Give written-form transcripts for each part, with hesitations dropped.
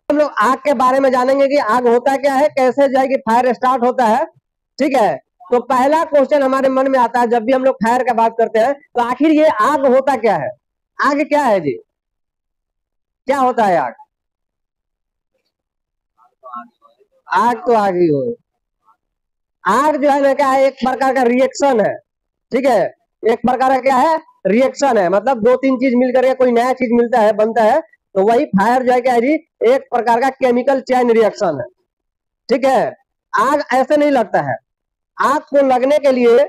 हम लोग आग के बारे में जानेंगे कि आग होता क्या है, कैसे जो है कि फायर स्टार्ट होता है। ठीक है, तो पहला क्वेश्चन हमारे मन में आता है जब भी हम लोग फायर का बात करते हैं, तो आखिर ये आग होता क्या है? आग क्या है जी? क्या होता है आग? आग तो आग ही हो। आग जो है ना क्या है, एक प्रकार का रिएक्शन है। ठीक है, एक प्रकार का क्या है, रिएक्शन है। मतलब दो तीन चीज मिलकर के कोई नया चीज मिलता है, बनता है, तो वही फायर जो है क्या है जी, एक प्रकार का केमिकल चेन रिएक्शन है। ठीक है, आग ऐसे नहीं लगता है। आग को लगने के लिए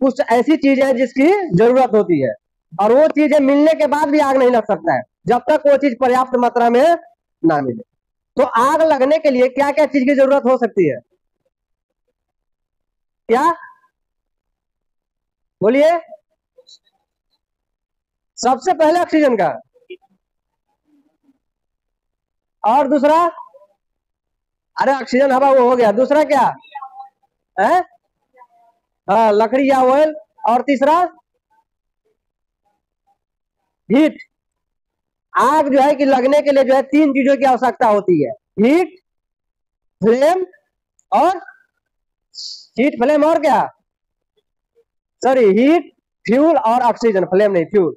कुछ ऐसी चीज है जिसकी जरूरत होती है, और वो चीजें मिलने के बाद भी आग नहीं लग सकता है जब तक वो चीज पर्याप्त मात्रा में ना मिले। तो आग लगने के लिए क्या क्या चीज की जरूरत हो सकती है? क्या? बोलिए। सबसे पहले ऑक्सीजन का, और दूसरा? अरे ऑक्सीजन हवा वो हो गया, दूसरा क्या है? हाँ, लकड़ी या ऑयल। और तीसरा? हीट। आग जो है कि लगने के लिए जो है तीन चीजों की आवश्यकता होती है, हीट, फ्लेम और हीट, फ्लेम और क्या? सॉरी, हीट, फ्यूल और ऑक्सीजन, फ्लेम नहीं फ्यूल।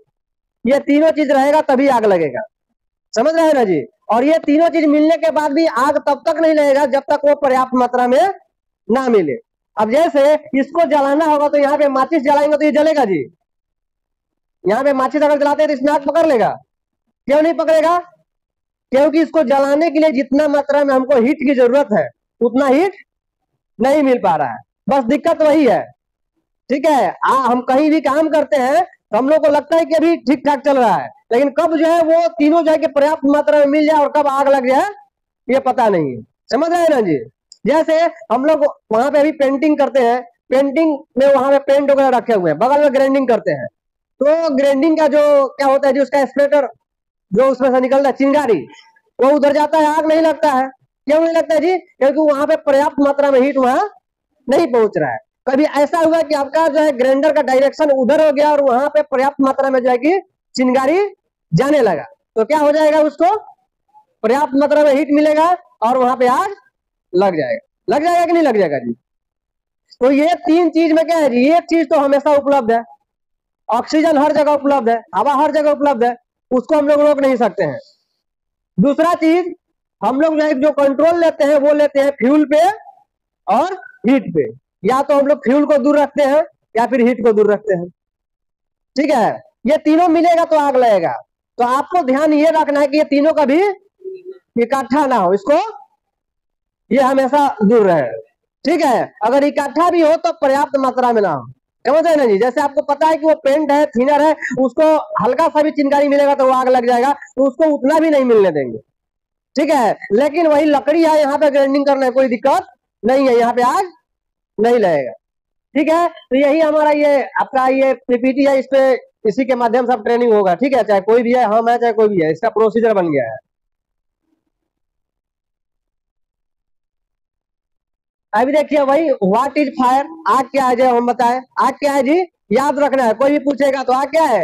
ये तीनों चीज रहेगा तभी आग लगेगा। समझ रहे हैं ना जी? और ये तीनों चीज मिलने के बाद भी आग तब तक नहीं लगेगा जब तक वो पर्याप्त मात्रा में ना मिले। अब जैसे इसको जलाना होगा तो यहाँ पे माचिस जलाएंगे तो ये जलेगा जी? यहाँ पे माचिस अगर जलाते हैं तो इसमें आग पकड़ लेगा? क्यों नहीं पकड़ेगा? क्योंकि इसको जलाने के लिए जितना मात्रा में हमको हीट की जरूरत है उतना हीट नहीं मिल पा रहा है। बस दिक्कत वही है। ठीक है, हम कहीं भी काम करते हैं तो हम लोग को लगता है कि अभी ठीक ठाक चल रहा है, लेकिन कब जो है वो तीनों जो है कि पर्याप्त मात्रा में मिल जाए और कब आग लग जाए ये पता नहीं है। समझ रहे हैं ना जी? जैसे हम लोग वहां पे अभी पेंटिंग करते हैं, पेंटिंग में वहां पे पेंट वगैरह रखे हुए हैं, बगल में ग्राइंडिंग करते हैं, तो ग्राइंडिंग का जो क्या होता है जी, उसका स्प्रेटर जो उसमें से निकलता है चिंगारी, वो उधर जाता है, आग नहीं लगता है। क्यों नहीं लगता है जी? क्योंकि वहां पे पर्याप्त मात्रा में हीट वहां नहीं पहुंच रहा है। कभी ऐसा हुआ कि आपका जो है ग्राइंडर का डायरेक्शन उधर हो गया और वहां पे पर्याप्त मात्रा में जो है कि चिंगारी जाने लगा, तो क्या हो जाएगा, उसको पर्याप्त मात्रा में हीट मिलेगा और वहां पे आग लग जाएगा। लग जाएगा कि नहीं लग जाएगा जी? तो ये तीन चीज में क्या है जी, एक चीज तो हमेशा उपलब्ध है, ऑक्सीजन हर जगह उपलब्ध है, हवा हर जगह उपलब्ध है, उसको हम लोग रोक नहीं सकते हैं। दूसरा चीज, हम लोग जो कंट्रोल लेते हैं वो लेते हैं फ्यूल पे और हीट पे। या तो हम लोग फ्यूल को दूर रखते हैं या फिर हीट को दूर रखते हैं। ठीक है, ये तीनों मिलेगा तो आग लगेगा। तो आपको ध्यान ये रखना है कि ये तीनों का भी इकट्ठा ना हो, इसको ये हमेशा दूर रहे। ठीक है, अगर इकट्ठा भी हो तो पर्याप्त मात्रा में ना हो। समझ रहे ना जी? जैसे आपको पता है कि वो पेंट है, थिनर है, उसको हल्का सा भी चिंगारी मिलेगा तो वो आग लग जाएगा, तो उसको उतना भी नहीं मिलने देंगे। ठीक है, लेकिन वही लकड़ी है, यहाँ पे ग्राइंडिंग करना है, कोई दिक्कत नहीं है, यहाँ पे आग नहीं लगेगा। ठीक है, तो यही हमारा ये आपका ये पीपीटी है, इस पे इसी के माध्यम से ट्रेनिंग होगा। ठीक है, चाहे कोई भी है, हम है चाहे कोई भी है, इसका प्रोसीजर बन गया है। अभी देखिए वही, व्हाट इज फायर, आग क्या है, जो हम बताए आग क्या है जी, याद रखना है। कोई भी पूछेगा तो आग क्या है,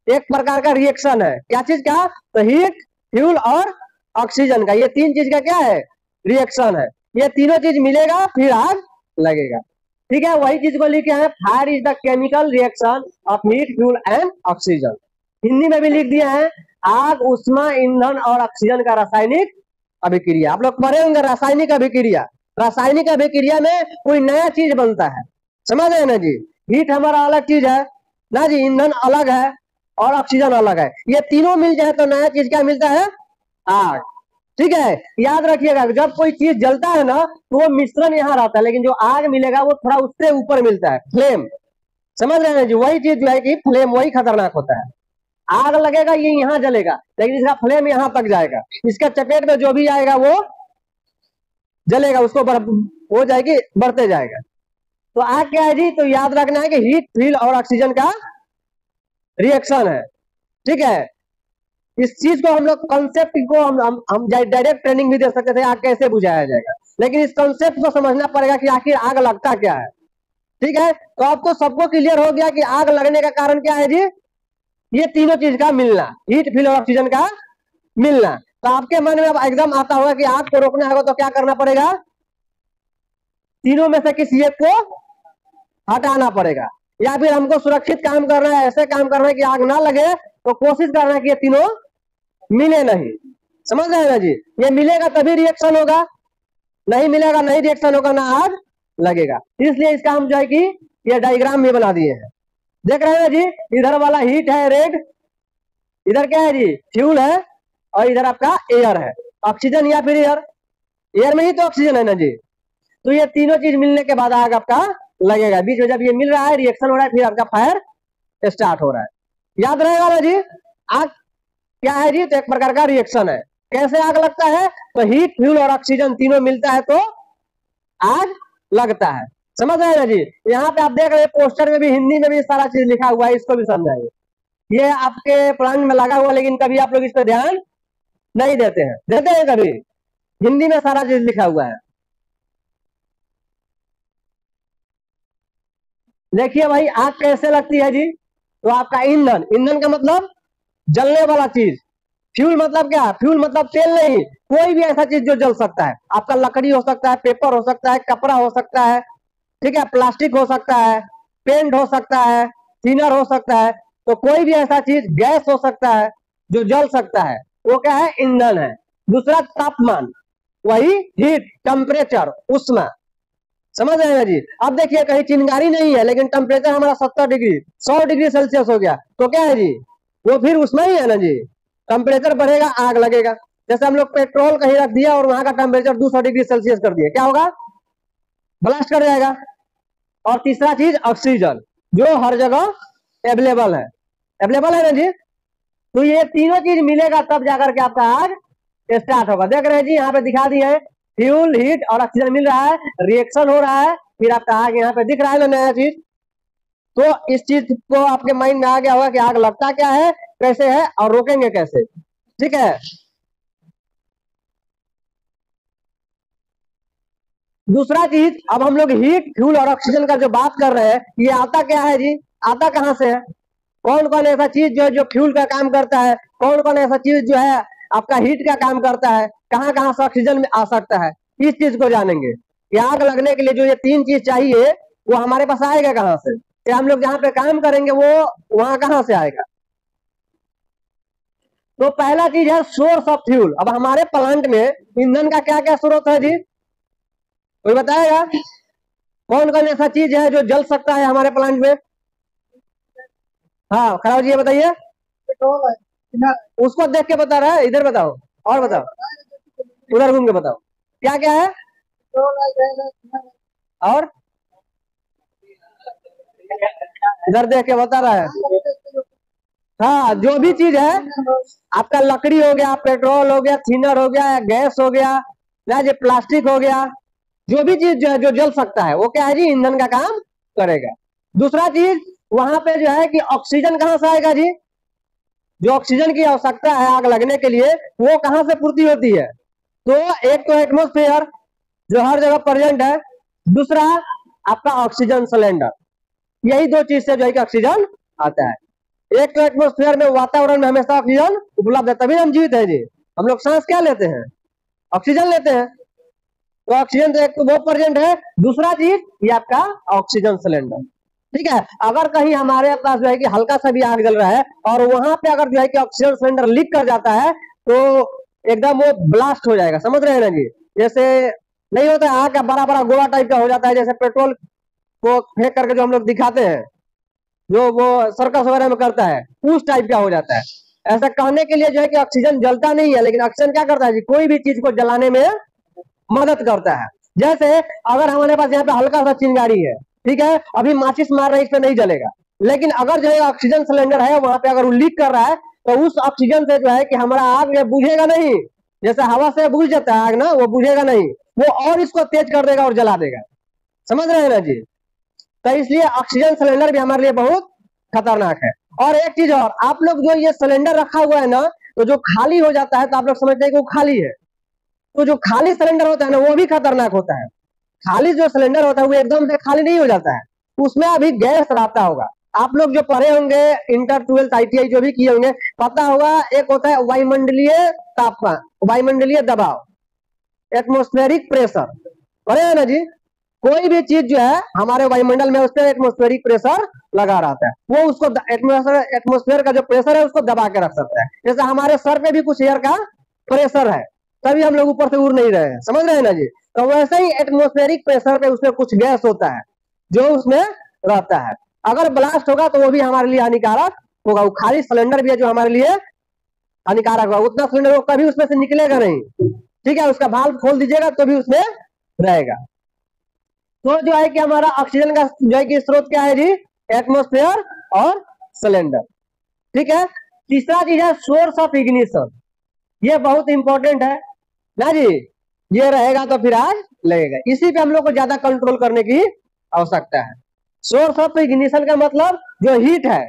एक प्रकार का रिएक्शन है। क्या चीज का? तो हीट, फ्यूल और ऑक्सीजन का, ये तीन चीज का क्या है, रिएक्शन है। ये तीनों चीज मिलेगा फिर आग लगेगा। ठीक है, वही चीज को लिखे हैं, fire is the chemical reaction of heat, fuel and oxygen. Hindi में भी लिख दिया है, आग उष्मा ईंधन और ऑक्सीजन का रासायनिक अभिक्रिया। आप लोग पढ़े होंगे रासायनिक अभिक्रिया। रासायनिक अभिक्रिया में कोई नया चीज बनता है, समझ रहे ना जी? हीट हमारा अलग चीज है ना जी, ईंधन अलग है और ऑक्सीजन अलग है। ये तीनों मिल जाए तो नया चीज क्या मिलता है, आग। ठीक है, याद रखिएगा, जब कोई चीज जलता है ना तो वो मिश्रण यहाँ रहता है, लेकिन जो आग मिलेगा वो थोड़ा उससे ऊपर मिलता है, फ्लेम। समझ रहे हैं जी? वही चीज जो है कि फ्लेम, वही खतरनाक होता है। आग लगेगा ये यहाँ जलेगा, लेकिन इसका फ्लेम यहाँ तक जाएगा, इसका चपेट में जो भी आएगा वो जलेगा, उसको हो जाएगी, बढ़ते जाएगा। तो आग क्या है जी, तो याद रखना है कि हीट, फ्यूल और ऑक्सीजन का रिएक्शन है। ठीक है, इस चीज को हम लोग कंसेप्ट को हम डायरेक्ट ट्रेनिंग भी दे सकते थे, आग कैसे बुझाया जाएगा, लेकिन इस कंसेप्ट को समझना पड़ेगा कि आखिर आग लगता क्या है। ठीक है, तो आपको सबको क्लियर हो गया कि आग लगने का कारण क्या है जी, ये तीनों चीज का मिलना, हीट, फ्यूल और ऑक्सीजन का मिलना। तो आपके मन में अब एकदम आता होगा कि आग को रोकना होगा तो क्या करना पड़ेगा, तीनों में से किसी एक को हटाना पड़ेगा, या फिर हमको सुरक्षित काम करना है, ऐसे काम करना है कि आग ना लगे, तो कोशिश करना है कि ये तीनों मिले नहीं। समझ रहे हैं ना जी, ये मिलेगा तभी रिएक्शन होगा, नहीं मिलेगा नहीं रिएक्शन होगा, ना आग लगेगा। इसलिए इसका हम जो है कि ये डायग्राम भी बना दिए हैं। देख रहे हैं ना जी, इधर वाला हीट है रेड, इधर क्या है जी फ्यूल है, और इधर आपका एयर है, ऑक्सीजन या फिर एयर, एयर में ही तो ऑक्सीजन है ना जी। तो ये तीनों चीज मिलने के बाद आग आपका लगेगा। बीच में जब ये मिल रहा है, रिएक्शन हो रहा है, फिर आपका फायर स्टार्ट हो रहा है। याद रहेगा ना जी, आग क्या है जी, तो एक प्रकार का रिएक्शन है। कैसे आग लगता है, तो हीट फ्यूल और ऑक्सीजन तीनों मिलता है तो आग लगता है। समझ रहे हैं ना जी। यहाँ पे आप देख रहे हैं पोस्टर में भी हिंदी में भी सारा चीज लिखा हुआ है, इसको भी समझाएंगे। ये आपके प्लान में लगा हुआ, लेकिन कभी आप लोग इस पर ध्यान नहीं देते हैं, देते हैं कभी? हिंदी में सारा चीज लिखा हुआ है। देखिए भाई, आग कैसे लगती है जी, तो आपका ईंधन, ईंधन का मतलब जलने वाला चीज, फ्यूल मतलब क्या, फ्यूल मतलब तेल नहीं, कोई भी ऐसा चीज जो जल सकता है। आपका लकड़ी हो सकता है, पेपर हो सकता है, कपड़ा हो सकता है, ठीक है, प्लास्टिक हो सकता है, पेंट हो सकता है, थिनर हो सकता है, तो कोई भी ऐसा चीज, गैस हो सकता है जो जल सकता है, वो क्या है, ईंधन है। दूसरा तापमान, वही हीट, टेम्परेचर, उष्मा। समझ रहे हैं जी। अब देखिए कहीं चिंगारी नहीं है, लेकिन टेम्परेचर हमारा 70 डिग्री 100 डिग्री सेल्सियस हो गया, तो क्या है जी, वो फिर उसमें ही है ना जी, टेम्परेचर बढ़ेगा, आग लगेगा। जैसे हम लोग पेट्रोल कहीं रख दिया और वहां का टेम्परेचर 200 डिग्री सेल्सियस कर दिया, क्या होगा, ब्लास्ट कर जाएगा। और तीसरा चीज ऑक्सीजन, जो हर जगह अवेलेबल है, अवेलेबल है ना जी। तो ये तीनों चीज मिलेगा तब जाकर के आपका आग स्टार्ट होगा। देख रहे हैं जी, यहाँ पे दिखा दिए हैं, फ्यूल, हीट और ऑक्सीजन मिल रहा है, रिएक्शन हो रहा है, फिर आपका आग यहाँ पे दिख रहा है ना नया चीज। तो इस चीज को आपके माइंड में आ गया होगा कि आग लगता क्या है, कैसे है और रोकेंगे कैसे, ठीक है। दूसरा चीज, अब हम लोग हीट फ्यूल और ऑक्सीजन का जो बात कर रहे हैं, ये आता क्या है जी, आता कहां से है, कौन कौन ऐसा चीज जो फ्यूल का काम करता है, कौन कौन ऐसा चीज जो है आपका हीट का काम करता है, कहां कहां से ऑक्सीजन में आ सकता है, इस चीज को जानेंगे कि आग लगने के लिए जो ये तीन चीज चाहिए वो हमारे पास आएगा कहां से, कि हम लोग जहां पे काम करेंगे वो वहां कहां से आएगा। तो पहला चीज है सोर्स ऑफ फ्यूल। अब हमारे प्लांट में ईंधन का क्या क्या स्रोत है जी, कोई बताएगा, कौन कौन ऐसा चीज है जो जल सकता है हमारे प्लांट में? हाँ खराब जी, ये बताइए। पेट्रोल है, उसको देख के बता रहा है, इधर बताओ और बताओ, उधर घूम के बताओ क्या क्या है, और इधर देख के बता रहा है। हाँ, जो भी चीज है, आपका लकड़ी हो गया, पेट्रोल हो गया, थिनर हो गया, गैस हो गया, या जो प्लास्टिक हो गया, जो भी चीज जो है जो जल सकता है वो क्या है जी, ईंधन का काम करेगा। दूसरा चीज, वहां पे जो है कि ऑक्सीजन कहां से आएगा जी, जो ऑक्सीजन की आवश्यकता है आग लगने के लिए, वो कहां से पूर्ति होती है, तो एक तो एटमोस्फेयर जो हर जगह प्रेजेंट है, दूसरा आपका ऑक्सीजन सिलेंडर, यही दो चीज से जो है कि ऑक्सीजन आता है। एक तो एटमोस्फेयर में, वातावरण में हमेशा ऑक्सीजन उपलब्ध है, तभी हम जीवित है जी। हम लोग सांस क्या लेते हैं, ऑक्सीजन लेते हैं, तो ऑक्सीजन तो एक तो वो प्रेजेंट है, दूसरा चीज ये आपका ऑक्सीजन सिलेंडर, ठीक है। अगर कहीं हमारे पास जो है कि हल्का सा भी आग जल रहा है और वहां पे अगर जो है कि ऑक्सीजन सिलेंडर लीक कर जाता है, तो एकदम वो ब्लास्ट हो जाएगा। समझ रहे हैं ना जी, जैसे नहीं होता है आग का बड़ा बड़ा गोला टाइप का हो जाता है, जैसे पेट्रोल को फेंक करके जो हम लोग दिखाते हैं, जो वो सर्कस वगैरह में करता है, उस टाइप का हो जाता है। ऐसा कहने के लिए जो है कि ऑक्सीजन जलता नहीं है, लेकिन ऑक्सीजन क्या करता है जी, कोई भी चीज को जलाने में मदद करता है। जैसे अगर हमारे पास यहाँ पे हल्का सा चिंगारी है, ठीक है, अभी माचिस मार रहे, इस पे नहीं जलेगा, लेकिन अगर जो है ऑक्सीजन सिलेंडर है वहां पे अगर वो लीक कर रहा है, तो उस ऑक्सीजन से जो है कि हमारा आग बुझेगा नहीं, जैसे हवा से बुझ जाता है आग ना, वो बुझेगा नहीं, वो और इसको तेज कर देगा और जला देगा। समझ रहे हैं ना जी। तो इसलिए ऑक्सीजन सिलेंडर भी हमारे लिए बहुत खतरनाक है। और एक चीज और, आप लोग जो ये सिलेंडर रखा हुआ है ना, तो जो खाली हो जाता है तो आप लोग समझते हैं कि वो खाली है, तो जो खाली सिलेंडर होता है ना वो भी खतरनाक होता है। खाली जो सिलेंडर होता है वो एकदम से खाली नहीं हो जाता है, उसमें अभी गैस रहता होगा। आप लोग जो पढ़े होंगे इंटर 12th ITI जो भी किए होंगे, पता होगा एक होता है वायुमंडलीय तापमान, वायुमंडलीय दबाव, एटमॉस्फेरिक प्रेशर, पढ़े है ना जी। कोई भी चीज जो है हमारे वायुमंडल में उस पर एटमॉस्फेरिक प्रेशर लगा रहता है, वो उसको एटमॉस्फेयर का जो प्रेशर है उसको दबा के रख सकता है। जैसे हमारे सर पे भी कुछ एयर का प्रेशर है, तभी हम लोग ऊपर से उड़ नहीं रहे हैं, समझ रहे हैं ना जी। तो वैसे ही एटमॉस्फेरिक प्रेशर पे उसमें कुछ गैस होता है जो उसमें रहता है, अगर ब्लास्ट होगा तो वो भी हमारे लिए हानिकारक होगा। वो खाली सिलेंडर भी है जो हमारे लिए हानिकारक होगा, उतना सिलेंडर वो कभी उसमें से निकलेगा नहीं, ठीक है। उसका भाल्व खोल दीजिएगा तो भी उसमें रहेगा। तो जो है कि हमारा ऑक्सीजन का जो है कि स्रोत क्या है जी, एटमॉस्फेयर और सिलेंडर, ठीक है। तीसरा चीज है सोर्स ऑफ इग्निशन, ये बहुत इंपॉर्टेंट है ना जी। ये रहेगा तो फिर आग लगेगा, इसी पे हम लोग को ज्यादा कंट्रोल करने की आवश्यकता है। सोर्स ऑफ इग्निशन का मतलब जो हीट है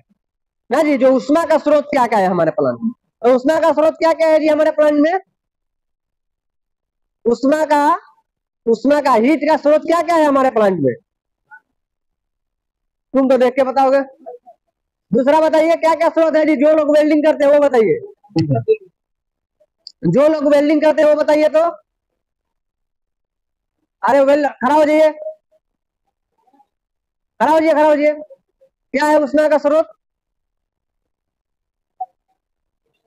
ना जी, जो उष्मा का स्रोत क्या क्या है हमारे प्लांट में, और उष्मा का स्रोत क्या क्या है जी हमारे प्लांट में, उष्मा का हीट का स्रोत क्या क्या है हमारे प्लांट में, तुम तो देख के बताओगे। दूसरा बताइए क्या क्या स्रोत है जी, जो लोग वेल्डिंग करते हैं वो बताइए, जो लोग वेल्डिंग करते हैं वो बताइए तो। अरे वेल्ड खड़ा हो जाइए, खड़ा हो जाइए, खड़ा हो जाइए। क्या है उष्मा का स्रोत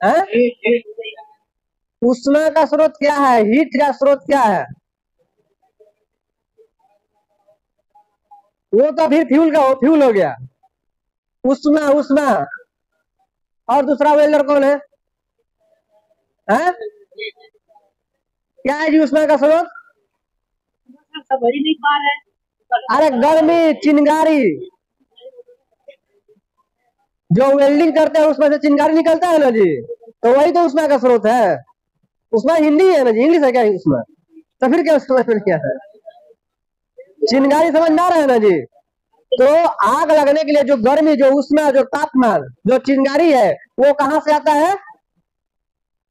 है? उष्मा का स्रोत क्या है, हीट का स्रोत क्या है, वो तो फिर फ्यूल का फ्यूल हो गया, उष्मा उष्मा। और दूसरा वेल्डर कौन है? क्या है जी उष्मा का स्रोत? अरे गर्मी, चिंगारी, जो वेल्डिंग करते हैं उसमें से चिंगारी निकलता है ना जी, तो वही तो उष्मा का स्रोत है। उष्मा हिंदी है ना जी, इंग्लिश है क्या उष्मा? तो फिर क्या उसमें क्या है, चिंगारी समझ में आ रहा है ना जी। तो आग लगने के लिए जो गर्मी, जो उष्मा, जो तापमान, जो चिंगारी है वो कहां से आता है?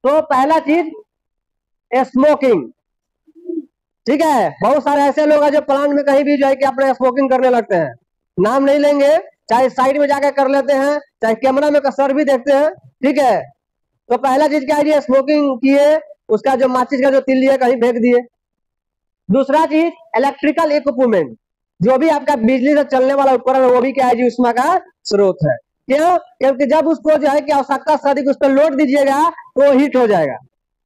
तो पहला चीज स्मोकिंग, ठीक है। बहुत सारे ऐसे लोग हैं जो प्लांट में कहीं भी जो है कि अपने स्मोकिंग करने लगते हैं, नाम नहीं लेंगे, चाहे साइड में जाकर कर लेते हैं, चाहे कैमरा में सर भी देखते हैं, ठीक है। तो पहला चीज क्या है, स्मोकिंग किए, उसका जो माचिस का जो तिल्ली है कहीं फेंक दिए। दूसरा चीज इलेक्ट्रिकल इक्विपमेंट, जो भी आपका बिजली से चलने वाला उपकरण है वो भी क्या है जी उष्मा का स्रोत है। क्यों? क्योंकि जब उसको जो है कि आवश्यकता से अधिक उस पर लोड दीजिएगा तो वो हीट हो जाएगा,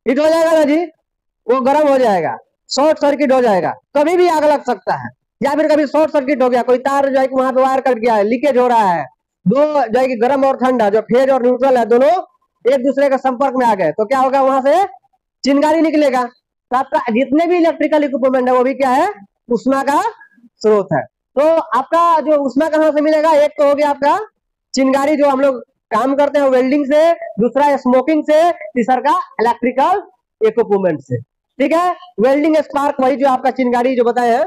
हीट हो जाएगा ना जी, वो गर्म हो जाएगा, शॉर्ट सर्किट हो जाएगा, कभी भी आग लग सकता है। या फिर कभी शॉर्ट सर्किट हो गया, कोई तार जो है कि वहां पे वायर कट गया है, लीकेज हो रहा है, दो जो है कि गर्म और ठंडा, जो फेज और न्यूट्रल है दोनों एक दूसरे के संपर्क में आ गए तो क्या होगा, वहां से चिंगारी निकलेगा। तो आपका जितने भी इलेक्ट्रिकल इक्विपमेंट है वो भी क्या है, उष्मा का स्रोत है। तो आपका जो उष्मा कहां से मिलेगा, एक तो हो गया आपका चिंगारी जो हम लोग काम करते हैं वेल्डिंग से, दूसरा स्मोकिंग से, तीसरा का इलेक्ट्रिकल इक्विपमेंट से, ठीक है। वेल्डिंग स्पार्क वही जो आपका चिंगारी जो बताए हैं।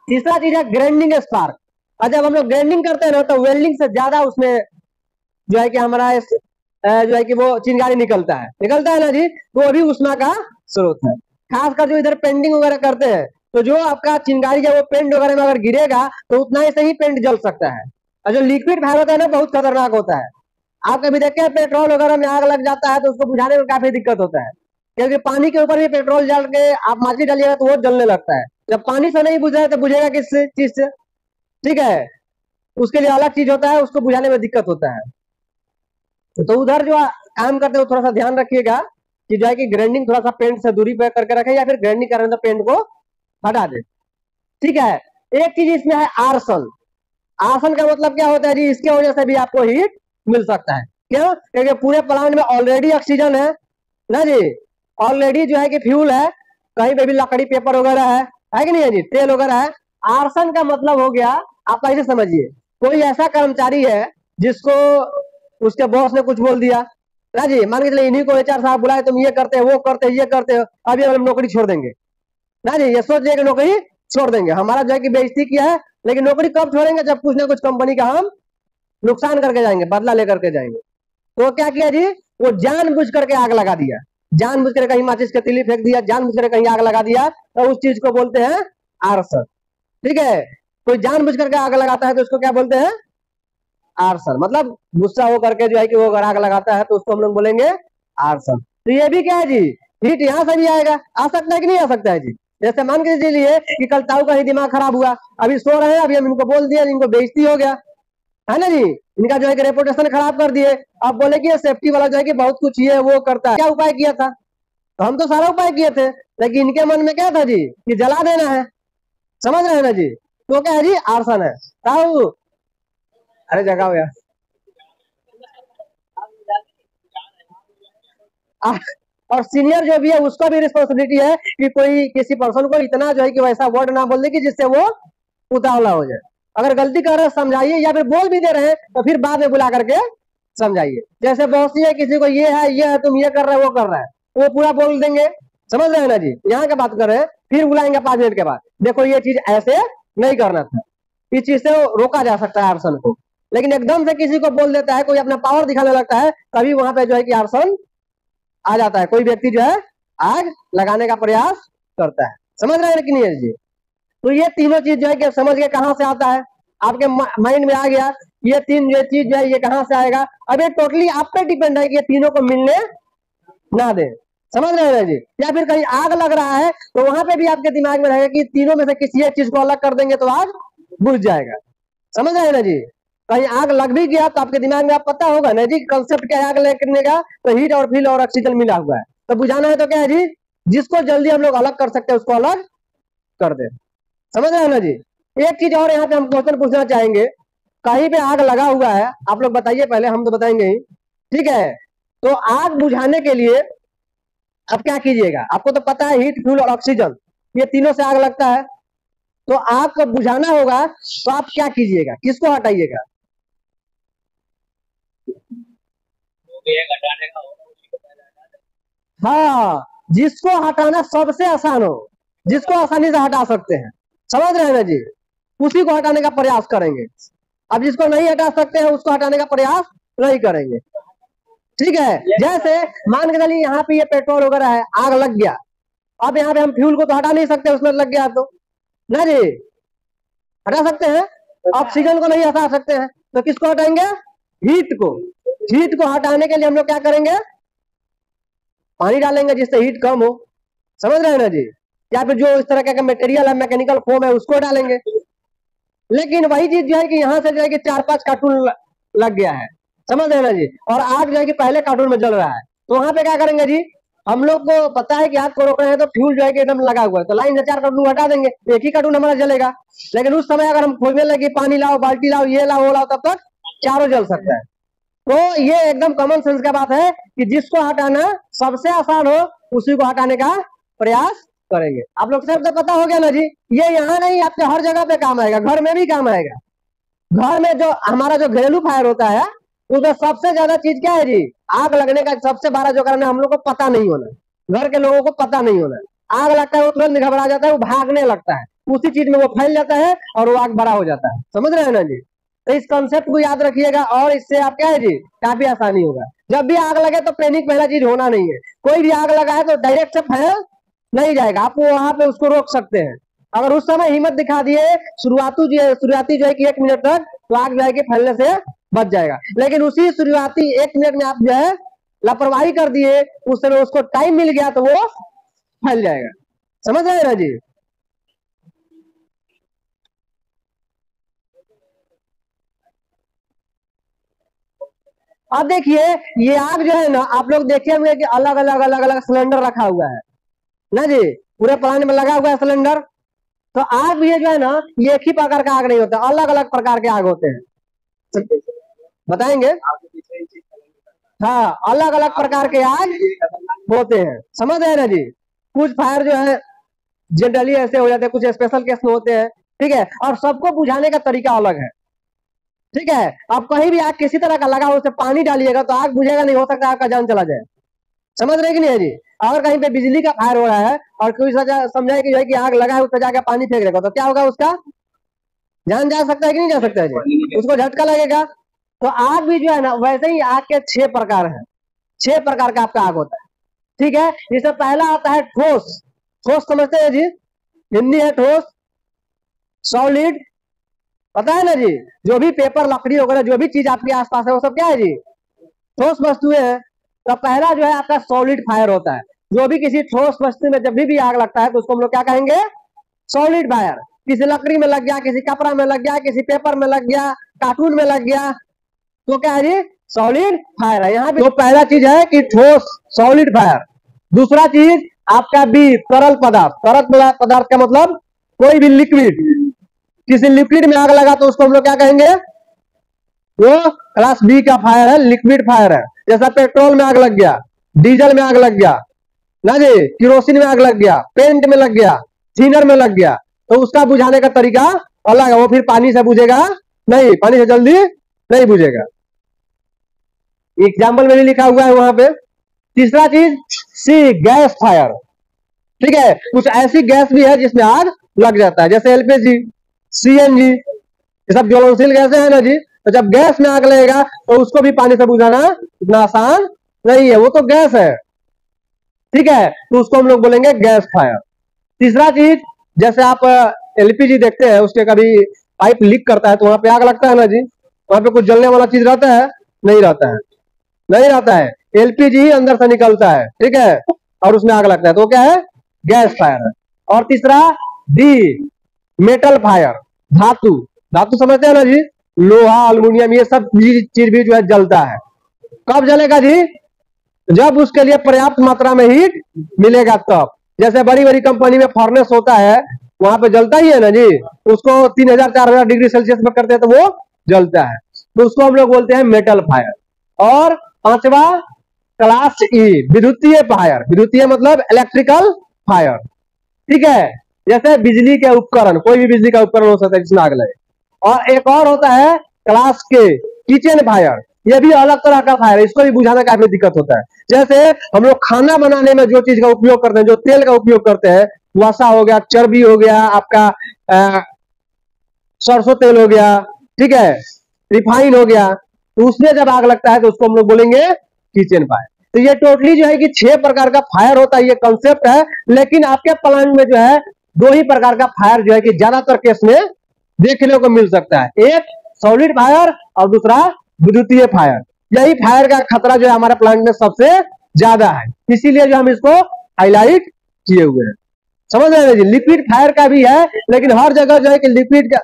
तीसरा चीज है ग्राइंडिंग स्पार्क, और जब हम लोग ग्राइंडिंग करते हैं ना तो वेल्डिंग से ज्यादा उसमें जो है कि हमारा जो है कि वो चिंगारी निकलता है ना जी, तो वो भी उष्मा का स्रोत है। खासकर जो इधर पेंटिंग वगैरह करते हैं तो जो आपका चिंगारी है वो पेंट वगैरह में अगर गिरेगा तो उतना ही सही पेंट जल सकता है, और जो लिक्विड फायर होता है ना बहुत खतरनाक होता है। आप कभी देखे पेट्रोल वगैरह में आग लग जाता है तो उसको बुझाने में काफी दिक्कत होता है, क्योंकि पानी के ऊपर भी पेट्रोल जल के आप माचिस डालिएगा तो वो जलने लगता है। जब पानी से नहीं बुझा है तो बुझेगा किस चीज से, ठीक है। उसके लिए अलग चीज होता है, उसको बुझाने में दिक्कत होता है। तो उधर जो काम करते हो थोड़ा सा ध्यान रखिएगा कि जो है कि ग्राइंडिंग थोड़ा सा पेंट से दूरी पे करके रखें, या फिर ग्राइंडिंग कर रहे हैं तो पेंट को हटा दे, ठीक है। एक चीज इसमें है आर्सन, आर्सन का मतलब क्या होता है जी, इसके वजह से भी आपको हीट मिल सकता है। क्यों? क्योंकि पूरे प्लांट में ऑलरेडी ऑक्सीजन है ना जी, ऑलरेडी जो है कि फ्यूल है, कहीं पे भी लकड़ी पेपर वगैरह है कि नहीं है जी, तेल वगैरह है। आर्सन का मतलब हो गया, आप ऐसे समझिए, कोई ऐसा कर्मचारी है जिसको उसके बॉस ने कुछ बोल दिया ना जी, मान के चलिए इन्हीं को एचआर साहब बुलाए, तुम ये करते हो, वो करते हो, ये करते हो, अभी हम नौकरी छोड़ देंगे ना जी, ये सोच कि नौकरी छोड़ देंगे, हमारा जो है कि बेइज्जती किया है, लेकिन नौकरी कब छोड़ेंगे, जब कुछ ना कुछ कंपनी का हम नुकसान करके जाएंगे, बदला लेकर के जाएंगे। तो क्या किया जी, वो जानबूझ करके आग लगा दिया, जानबूझ कर कहीं माचिस का तिली फेंक दिया, जानबूझ कर कहीं आग लगा दिया, तो उस चीज को बोलते हैं आर्सन, ठीक है। कोई जानबूझ करके आग लगाता है तो उसको क्या बोलते हैं, आर्सन। मतलब गुस्सा हो करके जो है कि वो अगर आग लगाता है तो उसको हम लोग बोलेंगे आर्सन। तो ये भी क्या है जी, हीट यहाँ से भी आएगा, आ सकता है कि नहीं आ सकता है जी। जैसे मान के चलिए कि कल ताऊ का ही दिमाग खराब हुआ, अभी सो रहे हैं, अभी हम इनको बोल दिया, इनको बेइज्जती हो गया, है ना जी, इनका जो है कि रेपुटेशन खराब कर दिए। अब बोले कि ये सेफ्टी वाला जो है कि बहुत कुछ ये वो करता है, क्या उपाय किया था? तो हम तो सारा उपाय किए थे, लेकिन इनके मन में क्या था जी कि जला देना है, समझ रहे हैं ना जी। तो क्या है जी, आर्सन है। ताऊ अरे जगाओ यार। और सीनियर जो भी है उसका भी रिस्पॉन्सिबिलिटी है कि कोई किसी पर्सन को इतना जो है कि वैसा वर्ड ना बोल दे कि जिससे वो उतावला हो जाए। अगर गलती कर रहे हैं समझाइए, या फिर बोल भी दे रहे हैं तो फिर बाद में बुला करके समझाइए। जैसे बहुत सी है, किसी को ये है तुम ये कर रहे हो वो कर रहा है, वो पूरा बोल देंगे, समझ रहे हैं ना जी। यहाँ की बात कर रहे हैं, फिर बुलाएंगे 5 मिनट के बाद, देखो ये चीज ऐसे नहीं करना था, इस चीज से रोका जा सकता है आर्सन को। लेकिन एकदम से किसी को बोल देता है, कोई अपना पावर दिखाने लगता है, तभी वहां पे जो है कि आर्सन आ जाता है। कोई व्यक्ति जो है आग लगाने का प्रयास करता है, समझ रहे हैं कि नहीं जी। तो ये तीनों चीज जो है कि समझ के कहां से आता है, आपके माइंड में आ गया, ये तीन ये चीज जो है ये कहां से आएगा। अब ये टोटली आप पे डिपेंड है कि ये तीनों को मिलने ना दे, समझ रहे हैं जी। या फिर कहीं आग लग रहा है तो वहां पे भी आपके दिमाग में रहेगा कि तीनों में से किसी एक चीज को अलग कर देंगे तो आग बुझ जाएगा, समझ रहे हैं ना जी। कहीं आग लग भी गया तो आपके दिमाग में आप पता होगा ना जी कंसेप्ट क्या है आग लगने का, तो हीट और फील और ऑक्सीजन मिला हुआ है, तो बुझाना है तो क्या है जी, जिसको जल्दी हम लोग अलग कर सकते हैं उसको अलग कर दे, समझ रहे हैं ना जी। एक चीज और यहाँ पे हम क्वेश्चन पूछना चाहेंगे, कहीं पे आग लगा हुआ है, आप लोग बताइए पहले, हम तो बताएंगे ही, ठीक है। तो आग बुझाने के लिए अब क्या कीजिएगा, आपको तो पता है हीट फ्यूल और ऑक्सीजन ये तीनों से आग लगता है, तो आग को बुझाना होगा तो आप क्या कीजिएगा, किसको हटाइएगा? हाँ, जिसको हटाना सबसे आसान हो, जिसको आसानी से हटा सकते हैं, समझ रहे हैं ना जी, उसी को हटाने का प्रयास करेंगे। अब जिसको नहीं हटा सकते हैं उसको हटाने का प्रयास नहीं करेंगे, ठीक है। जैसे मान के चलिए यहाँ पे ये पेट्रोल वगैरह है, आग लग गया, अब यहाँ पे हम फ्यूल को तो हटा नहीं सकते, उसमें लग गया तो ना जी, हटा सकते हैं? ऑक्सीजन को नहीं हटा सकते हैं, तो किसको हटाएंगे? हीट को। हीट को हटाने के लिए हम लोग क्या करेंगे, पानी डालेंगे जिससे हीट कम हो, समझ रहे हैं ना जी। या फिर जो इस तरह का मटेरियल है, मैकेनिकल फोम है, उसको डालेंगे। लेकिन वही चीज जो है कि यहाँ से जो है कि 4-5 कार्टून लग गया है, समझ रहे हैं ना जी, और आग जो है कि पहले कार्टून में जल रहा है, तो वहां पे क्या करेंगे जी, हम लोग को पता है कि आग को रोक रहे हैं तो फ्यूल जो है कि एकदम लगा हुआ है, तो लाइन से 4 कार्टून हटा देंगे, एक ही कार्टून हमारा जलेगा। लेकिन उस समय अगर हम खोजने लगे पानी लाओ, बाल्टी लाओ, ये लाओ वो लाओ, तब तक चारों जल सकता है। तो ये एकदम कॉमन सेंस का बात है कि जिसको हटाना सबसे आसान हो उसी को हटाने का प्रयास करेंगे। आप लोग सब तो पता हो गया ना जी, ये यहाँ नहीं आपके हर जगह पे काम आएगा, घर में भी काम आएगा। घर में जो हमारा जो घरेलू फायर होता है उसमें सबसे ज्यादा चीज क्या है जी, आग लगने का सबसे बड़ा जो कारण है हम लोग को पता नहीं होना, घर के लोगों को पता नहीं होना। आग लगता है वो तुरंत घबरा जाता है, वो भागने लगता है, उसी चीज में वो फैल जाता है और वो आग बड़ा हो जाता है, समझ रहे हैं ना जी। तो इस कंसेप्ट को याद रखिएगा और इससे आप क्या है जी काफी आसानी होगा। जब भी आग लगे तो पैनिक पहला चीज होना नहीं है, कोई भी आग लगा है तो डायरेक्ट से फैल नहीं जाएगा, आप वहां पे उसको रोक सकते हैं। अगर उस समय हिम्मत दिखा दिए शुरुआती जो है कि 1 मिनट तक, तो आग जो है कि फैलने से बच जाएगा। लेकिन उसी शुरुआती 1 मिनट में आप जो है लापरवाही कर दिए, उस समय उसको टाइम मिल गया तो वो फैल जाएगा, समझ रहे हैं ना जी। अब देखिए ये आग जो है ना, आप लोग देखे होंगे कि अलग अलग सिलेंडर रखा हुआ है ना जी, पूरे प्लांट में लगा हुआ है सिलेंडर। तो आग भी जो है ना, ये एक ही प्रकार का आग नहीं होता, अलग अलग प्रकार के आग होते हैं, बताएंगे। हाँ, अलग अलग प्रकार के आग होते हैं, समझ रहे हैं ना जी। कुछ फायर जो है जनरली ऐसे हो जाते हैं, कुछ स्पेशल केस में होते हैं, ठीक है, और सबको बुझाने का तरीका अलग है, ठीक है। आप कहीं भी आग किसी तरह का लगा हो, उसे पानी डालिएगा तो आग बुझेगा नहीं, हो सकता है आपका जान चला जाए, समझ रहे कि नहीं है जी। अगर कहीं पे बिजली का फायर हो रहा है और कोई समझाए कि जो है कि आग लगा है, उस पर जाकर पानी फेंक देगा, तो क्या होगा, उसका जान जा सकता है कि नहीं जा सकता है जी, उसको झटका लगेगा। तो आग भी जो है ना वैसे ही आग के 6 प्रकार है, 6 प्रकार का आपका आग होता है, ठीक है। इससे पहला आता है ठोस, ठोस समझते हैं जी, हिंदी है ठोस, सॉलिड, पता है ना जी, जो भी पेपर लकड़ी वगैरह जो भी चीज आपके आसपास है वो सब क्या है जी, ठोस वस्तुएं हैं। तो पहला जो है आपका सॉलिड फायर होता है। जो भी किसी ठोस वस्तु में जब भी आग लगता है तो उसको हम लोग क्या कहेंगे? Solid fire. किसी लकड़ी में लग गया, किसी कपड़ा में लग गया, किसी पेपर में लग गया, कार्टून में लग गया, तो क्या है जी? सॉलिड फायर है। यहाँ पे तो पहला चीज है कि ठोस, सॉलिड फायर। दूसरा चीज आपका बी, तरल पदार्थ। तरल पदार्थ का मतलब कोई भी लिक्विड। किसी लिक्विड में आग लगा तो उसको हम लोग क्या कहेंगे? वो क्लास बी का फायर है, लिक्विड फायर है। जैसा पेट्रोल में आग लग गया, डीजल में आग लग गया ना जी, किरोसिन में आग लग गया, पेंट में लग गया, थिनर में लग गया, तो उसका बुझाने का तरीका अलग है। वो फिर पानी से बुझेगा नहीं, पानी से जल्दी नहीं बुझेगा। एग्जाम्पल में लिखा हुआ है वहां पे। तीसरा चीज सी, गैस फायर। ठीक है, कुछ ऐसी गैस भी है जिसमें आग लग जाता है, जैसे एलपीजी, सीएनजी, ये सब ज्वलनशील गैसें हैं ना जी। तो जब गैस में आग लगेगा तो उसको भी पानी से बुझाना इतना आसान नहीं है, वो तो गैस है। ठीक है, तो उसको हम लोग बोलेंगे गैस फायर। तीसरा चीज, जैसे आप एलपीजी देखते हैं, उसके कभी पाइप लीक करता है तो वहां पे आग लगता है ना जी। वहां पे कुछ जलने वाला चीज रहता है? नहीं रहता है, नहीं रहता है। एलपीजी ही अंदर से निकलता है, ठीक है, और उसमें आग लगता है, तो क्या है? गैस फायर है। और तीसरा डी, मेटल फायर। धातु, धातु समझते हैं ना जी, लोहा, अल्युमिनियम, ये सब चीज भी जो है जलता है। कब जलेगा जी? जब उसके लिए पर्याप्त मात्रा में हीट मिलेगा तब। जैसे बड़ी बड़ी कंपनी में फर्नेस होता है, वहां पे जलता ही है ना जी। उसको 3000-4000 डिग्री सेल्सियस में करते हैं तो वो जलता है, तो उसको हम लोग बोलते हैं मेटल फायर। और पांचवा क्लास ई, विद्युतीय फायर। विद्युतीय मतलब इलेक्ट्रिकल फायर। ठीक है, जैसे बिजली के उपकरण, कोई भी बिजली का उपकरण हो सकता है जिसमें आग लगे। और एक और होता है क्लास के, किचन फायर। ये भी अलग तरह का फायर है, इसको भी बुझाना काफी दिक्कत होता है। जैसे हम लोग खाना बनाने में जो चीज का उपयोग करते हैं, जो तेल का उपयोग करते हैं, वसा हो गया, चर्बी हो गया, आपका सरसों तेल हो गया, ठीक है, रिफाइन हो गया, तो उसमें जब आग लगता है तो उसको हम लोग बोलेंगे किचन फायर। तो ये टोटली जो है कि 6 प्रकार का फायर होता है, ये कंसेप्ट है। लेकिन आपके प्लांट में जो है 2 ही प्रकार का फायर जो है कि ज्यादातर केस में देखने को मिल सकता है, एक सॉलिड फायर और दूसरा विद्युतीय फायर। यही फायर का खतरा जो है हमारे प्लांट में सबसे ज्यादा है, इसीलिए जो हम इसको हाईलाइट किए हुए हैं। समझ रहे हैं जी? लिक्विड फायर का भी है, लेकिन हर जगह जो है कि लिक्विड का,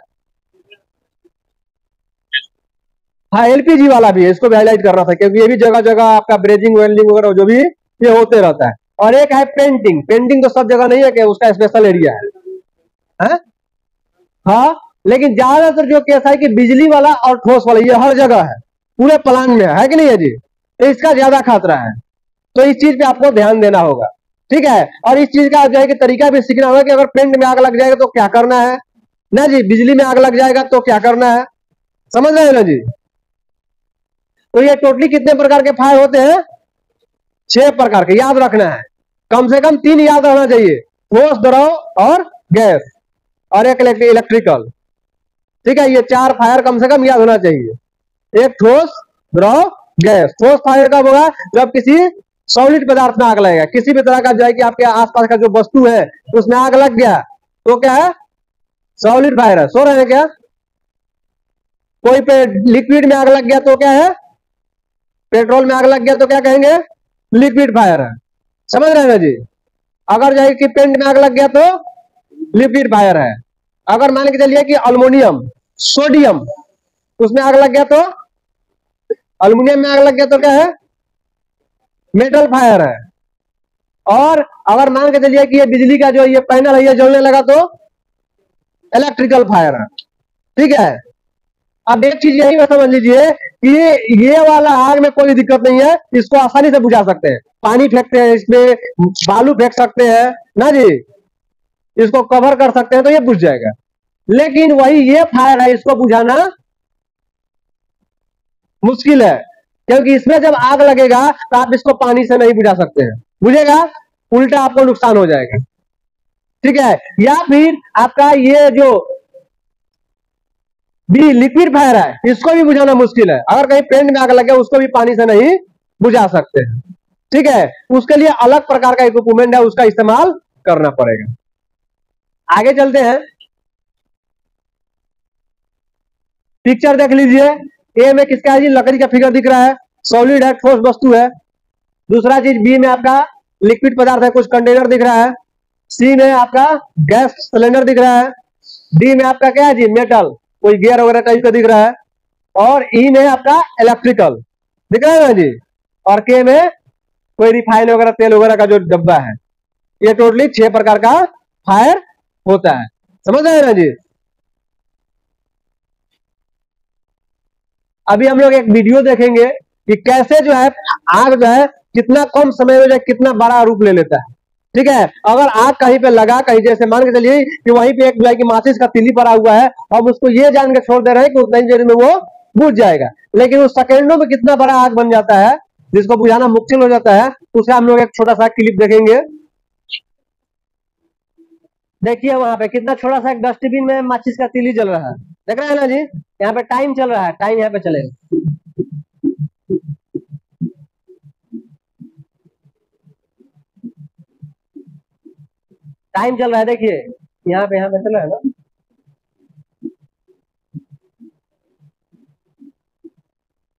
हाँ एलपीजी वाला भी है, इसको भी हाईलाइट करना था क्योंकि ये भी जगह जगह आपका ब्रेजिंग वेल्डिंग वगैरह जो भी ये होते रहता है। और एक है पेंटिंग। पेंटिंग तो सब जगह नहीं है कि उसका स्पेशल एरिया है? हाँ, लेकिन ज्यादातर जो केस है कि बिजली वाला और ठोस वाला ये हर जगह है, पूरे प्लान में है कि नहीं है जी। तो इसका ज्यादा खतरा है, तो इस चीज पे आपको ध्यान देना होगा। ठीक है, और इस चीज का जो है कि तरीका भी सीखना होगा कि अगर पेंट में आग लग जाएगा तो क्या करना है ना जी, बिजली में आग लग जाएगा तो क्या करना है। समझ रहे हैं ना जी? तो ये टोटली कितने प्रकार के फायर होते हैं? 6 प्रकार के, याद रखना है। कम से कम 3 याद रहना चाहिए, ठोस, द्रव और गैस, और एक इलेक्ट्रिकल। ठीक है, ये 4 फायर कम से कम याद होना चाहिए। एक ठोस, द्रव, गैस। ठोस फायर कब होगा? जब किसी सॉलिड पदार्थ में आग लगेगा, किसी भी तरह का जो है कि आपके आसपास का जो वस्तु है उसमें आग लग गया तो क्या है? सॉलिड फायर है। सो रहे हैं क्या? कोई पे लिक्विड में आग लग गया तो क्या है? पेट्रोल में आग लग गया तो क्या कहेंगे? लिक्विड फायर है। समझ रहे हैं ना जी? अगर जो है कि पेंट में आग लग गया तो लिक्विड फायर है। अगर मान के चलिए कि अल्युमिनियम, सोडियम, उसमें आग लग गया तो, अल्युमिनियम में आग लग गया तो क्या है? मेटल फायर है। और अगर मान के चलिए कि ये बिजली का जो ये पैनल है ये जलने लगा तो इलेक्ट्रिकल फायर है। ठीक है, अब एक चीज यही समझ लीजिए कि ये वाला आग में कोई दिक्कत नहीं है, इसको आसानी से बुझा सकते हैं। पानी फेंकते हैं इसमें, बालू फेंक सकते हैं ना जी, इसको कवर कर सकते हैं तो ये बुझ जाएगा। लेकिन वही ये फायर है, इसको बुझाना मुश्किल है, क्योंकि इसमें जब आग लगेगा तो आप इसको पानी से नहीं बुझा सकते हैं, बुझेगा, उल्टा आपको नुकसान हो जाएगा। ठीक है, या फिर आपका ये जो भी लिक्विड फायर है इसको भी बुझाना मुश्किल है। अगर कहीं पेंट में आग लगे उसको भी पानी से नहीं बुझा सकते हैं। ठीक है, उसके लिए अलग प्रकार का इक्विपमेंट है, उसका इस्तेमाल करना पड़ेगा। आगे चलते हैं, पिक्चर देख लीजिए। ए में किसका है जी? लकड़ी का फिगर दिख रहा है, सॉलिड है, ठोस वस्तु है। दूसरा चीज बी में आपका लिक्विड पदार्थ है, कुछ कंटेनर दिख रहा है। सी में आपका गैस सिलेंडर दिख रहा है। डी में आपका क्या है जी, मेटल, कोई गियर वगैरह टाइप का दिख रहा है। और ई में आपका इलेक्ट्रिकल दिख रहा है ना जी। और के में कोई रिफाइन वगैरह तेल वगैरह का जो डब्बा है। ये टोटली 6 प्रकार का फायर होता है, समझ रहे हैं ना जी। अभी हम लोग एक वीडियो देखेंगे कि कैसे जो है आग जो है कितना कम समय में जो है कितना बड़ा रूप ले लेता है। ठीक है, अगर आग कहीं पे लगा, कहीं जैसे मान के चलिए कि वहीं पे एक जो है कि माचिस का तीली पड़ा हुआ है, हम उसको ये जान के छोड़ दे रहे हैं कि उतना ही देर में वो बुझ जाएगा, लेकिन उस सेकेंडों में कितना बड़ा आग बन जाता है जिसको बुझाना मुश्किल हो जाता है। उसे हम लोग एक छोटा सा क्लिप देखेंगे। देखिए वहां पे कितना छोटा सा एक डस्टबिन में माचिस का तीली जल रहा है, देख रहे हैं ना जी। यहाँ पे टाइम चल रहा है, टाइम यहाँ पे चलेगा। टाइम चल रहा है, देखिए यहाँ पे चल रहा है ना।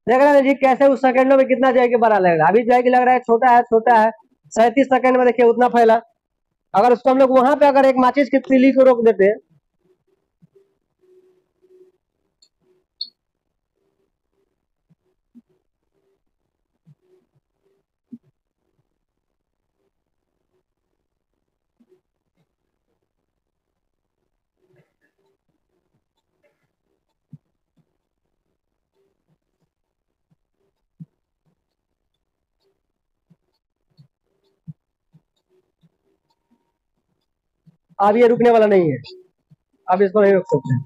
देख रहे हैं जी कैसे उस सेकंडों में कितना जो है कि बड़ा लगेगा। अभी जो है कि लग रहा है छोटा है, छोटा है। 37 सेकंड में देखिए उतना फैला। अगर उसको हम लोग वहां पे अगर एक माचिस की तीली को रोक देते, अब ये रुकने वाला नहीं है, अब इसको नहीं रोक सकते।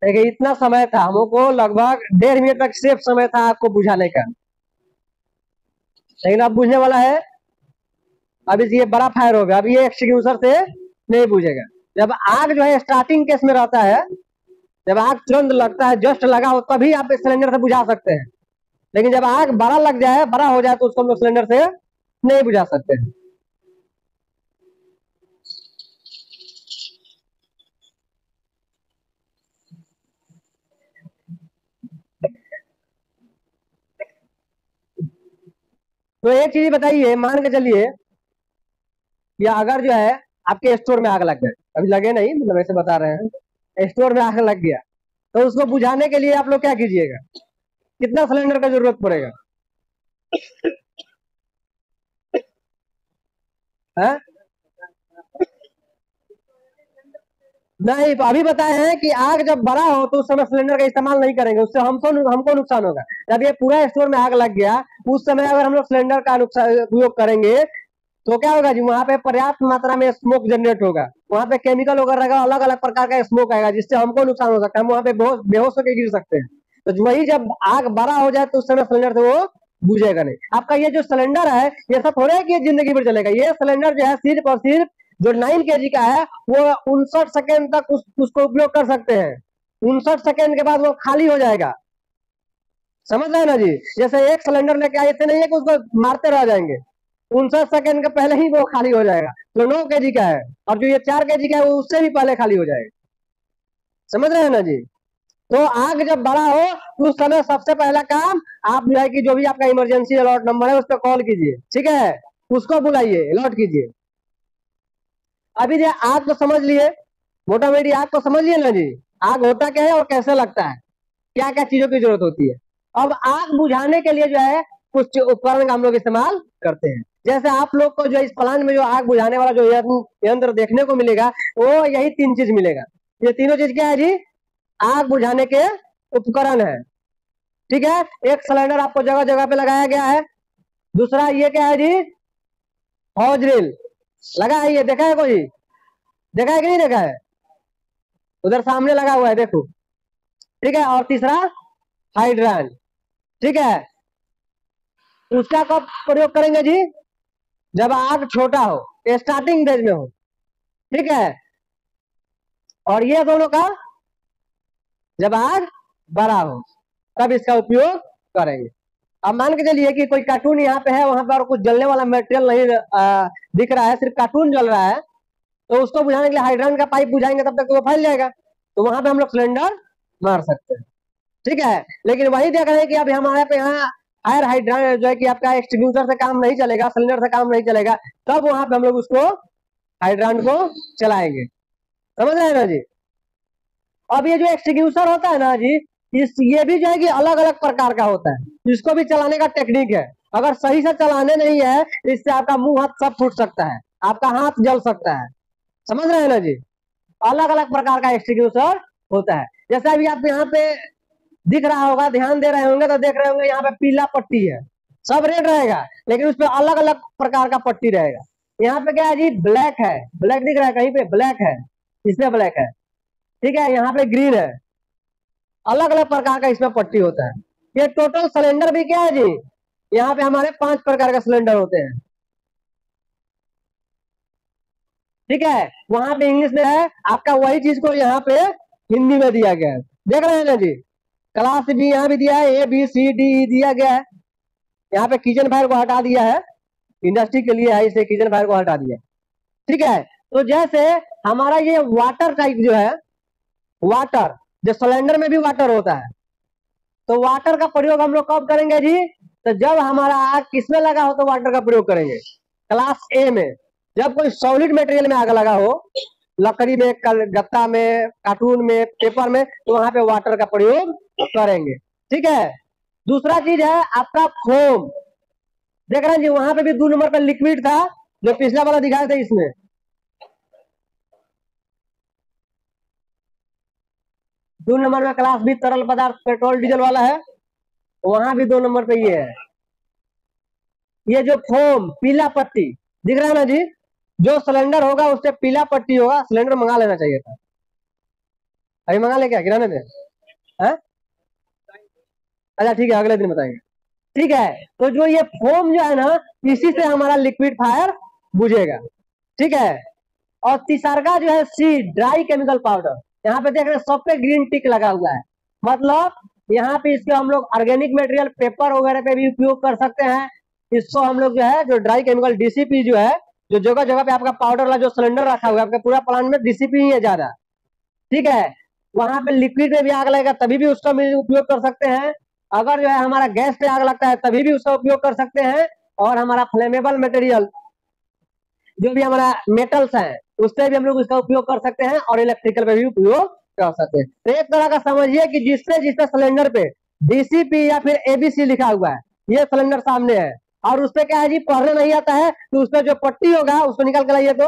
देखिए इतना समय था, हमको लगभग 1.5 मिनट तक सिर्फ समय था आपको बुझाने का, लेकिन अब बुझने वाला है। अब ये बड़ा फायर होगा, अब ये एक्सटिंग्विशर से नहीं बुझेगा। जब आग जो है स्टार्टिंग केस में रहता है, जब आग तुरंत लगता है, जस्ट लगा हो, तभी आप इस सिलेंडर से बुझा सकते हैं। लेकिन जब आग बड़ा लग जाए, बड़ा हो जाए, तो उसको हम लोग सिलेंडर से नहीं बुझा सकते हैं। तो एक चीज बताइए, मान के चलिए या अगर जो है आपके स्टोर में आग लग गए, अभी लगे नहीं, मतलब ऐसे बता रहे हैं, स्टोर में आग लग गया, तो उसको बुझाने के लिए आप लोग क्या कीजिएगा, कितना सिलेंडर का जरूरत पड़ेगा है? नहीं, तो अभी बताए हैं कि आग जब बड़ा हो तो उस समय सिलेंडर का इस्तेमाल नहीं करेंगे, उससे हमको नुकसान होगा। जब ये पूरा स्टोर में आग लग गया, उस समय अगर हम लोग सिलेंडर का उपयोग करेंगे तो क्या होगा जी, वहां पे पर्याप्त मात्रा में स्मोक जनरेट होगा, वहां पे केमिकल वगैरह का अलग अलग प्रकार का स्मोक आएगा, जिससे हमको नुकसान हो सकता है, हम वहां पे बेहोश होकर गिर सकते हैं। तो वही जब आग बड़ा हो जाए तो उस समय सिलेंडर से वो बुझेगा नहीं। आपका ये जो सिलेंडर है, ये सब थोड़ा है कि ये जिंदगी भर चलेगा। ये सिलेंडर जो है सिर्फ और सिर्फ जो 9 kg का है, वो 59 सेकेंड तक उसको उपयोग कर सकते हैं। 59 सेकेंड के बाद वो खाली हो जाएगा, समझ रहे हैं ना जी। जैसे एक सिलेंडर लेके आए, ऐसे नहीं है कि उसको मारते रह जाएंगे, 59 सेकेंड के पहले ही वो खाली हो जाएगा। जो 9 kg का है, और जो ये 4 kg का है, वो उससे भी पहले खाली हो जाएगा, समझ रहे हैं ना जी। तो आग जब बड़ा हो तो उस समय सबसे पहला काम, आप जो है कि जो भी आपका इमरजेंसी अलर्ट नंबर है उस पर कॉल कीजिए, ठीक है, उसको बुलाइए, अलर्ट कीजिए। अभी जो आग को समझ लिए, मोटा मोटी आग को समझ लिए ना जी, आग होता क्या है और कैसे लगता है, क्या क्या चीजों की जरूरत होती है। अब आग बुझाने के लिए जो है कुछ उपकरण का हम लोग इस्तेमाल करते हैं। जैसे आप लोग को जो इस प्लांट में जो आग बुझाने वाला जो यंत्र देखने को मिलेगा, वो यही 3 चीज मिलेगा। ये तीनों चीज क्या है जी, आग बुझाने के उपकरण है, ठीक है। एक सिलेंडर आपको जगह जगह पे लगाया गया है। दूसरा ये क्या है जी, हॉज रील लगा है, ये देखा है कोई, देखा है कि नहीं देखा है, उधर सामने लगा हुआ है, देखो, ठीक है। और तीसरा हाइड्रान, ठीक है। उसका कब प्रयोग करेंगे जी, जब आग छोटा हो, स्टार्टिंग स्टेज में हो, ठीक है। और ये दोनों का जब आग बड़ा हो, तब इसका उपयोग करेंगे। अब मान के चलिए कि कोई कार्टून यहाँ पे है, वहां पर कुछ जलने वाला मटेरियल नहीं दिख रहा है, सिर्फ कार्टून जल रहा है, तो उसको बुझाने के लिए हाइड्रोजन का पाइप बुझाएंगे, तब तक तो वो फैल जाएगा, तो वहां पे हम लोग सिलेंडर मार सकते हैं। ठीक है, लेकिन वही देख रहे हैं कि अब हमारे पे यहाँ फायर हाइड्रेंट जो है कि आपका एक्सटिंग्विशर से काम नहीं चलेगा, सिलेंडर से काम नहीं चलेगा, तब वहां पे हम लोग उसको हाइड्रेंट को चलाएंगे। समझ रहे हैं ना जी। अब ये जो एक्सटिंग्विशर होता है ना जी, ये भी जो है कि अलग अलग प्रकार का होता है, इसको भी चलाने का टेक्निक है। अगर सही से चलाने नहीं है, इससे आपका मुंह हाथ सब फूट सकता है, आपका हाथ जल सकता है। समझ रहे हैं ना जी। अलग अलग प्रकार का एक्सटिंग्विशर होता है। जैसे अभी आप यहाँ पे दिख रहा होगा, ध्यान दे रहे होंगे तो देख रहे होंगे यहाँ पे पीला पट्टी है, सब रेड रहेगा, लेकिन उस पर अलग अलग प्रकार का पट्टी रहेगा। यहाँ पे क्या है जी, ब्लैक है, ब्लैक दिख रहा है, कहीं पे ब्लैक है, इसमें ब्लैक है। ठीक है, यहाँ पे ग्रीन है, अलग अलग प्रकार का इसमें पट्टी होता है। ये टोटल सिलेंडर भी क्या है जी, यहाँ पे हमारे 5 प्रकार के सिलेंडर होते हैं। ठीक है, वहां पे इंग्लिश में है, आपका वही चीज को यहाँ पे हिंदी में दिया गया है। देख रहे हैं ना जी, क्लास भी यहाँ भी दिया है, ABCD दिया गया है। यहाँ पे किचन फायर को हटा दिया है, इंडस्ट्री के लिए है, इसे किचन फायर को हटा दिया। ठीक है, तो जैसे हमारा ये वाटर टाइप जो है, वाटर जो सिलेंडर में भी वाटर होता है, तो वाटर का प्रयोग हम लोग कब करेंगे जी, तो जब हमारा आग किसमें लगा हो तो वाटर का प्रयोग करेंगे। क्लास ए में जब कोई सॉलिड मटेरियल में आग लगा हो, लकड़ी में, गत्ता में, कार्टून में, पेपर में, तो वहां पे वाटर का प्रयोग करेंगे। ठीक है, दूसरा चीज है आपका फोम। देख रहे हैं जी, वहां पे भी 2 नंबर पे लिक्विड था, जो पिछला वाला दिखाए थे, इसमें 2 नंबर में क्लास बी तरल पदार्थ पेट्रोल डीजल वाला है, वहां भी 2 नंबर पे ये है। ये जो फोम पीला पट्टी दिख रहा है ना जी, जो सिलेंडर होगा उससे पीला पट्टी होगा, सिलेंडर मंगा लेना चाहिए था। अभी मंगा ले क्या किराने में है? अच्छा ठीक है, अगले दिन बताएंगे। ठीक है, तो जो ये फोम जो है ना, इसी से हमारा लिक्विड फायर बुझेगा। ठीक है, और तीसरा जो है सी, ड्राई केमिकल पाउडर। यहाँ पे देख रहे हैं सब पे ग्रीन टिक लगा हुआ है, मतलब यहाँ पे इसके हम लोग ऑर्गेनिक मटेरियल पेपर वगैरह पे भी उपयोग कर सकते हैं। इसको हम लोग जो है, जो ड्राई केमिकल DCP जो है, जो जगह जगह पे आपका पाउडर वाला जो सिलेंडर रखा हुआ है, आपके पूरा प्लांट में DCP ही है ज्यादा। ठीक है, वहां पे लिक्विड में भी आग लगेगा तभी भी उसका उपयोग कर सकते हैं। अगर जो है हमारा गैस पे आग लगता है तभी भी उसका उपयोग कर सकते हैं। और हमारा फ्लेमेबल मटेरियल जो भी हमारा मेटल्स है, उससे भी हम लोग इसका उपयोग कर सकते हैं, और इलेक्ट्रिकल पे भी उपयोग कर सकते हैं। तो एक तरह का समझिए कि जिससे जिससे सिलेंडर पे DCP या फिर ABC लिखा हुआ है, ये सिलेंडर सामने है, और उसपे क्या है जी, पढ़ने नहीं आता है, तो उसपे जो पट्टी होगा उसको निकाल के लाइए, तो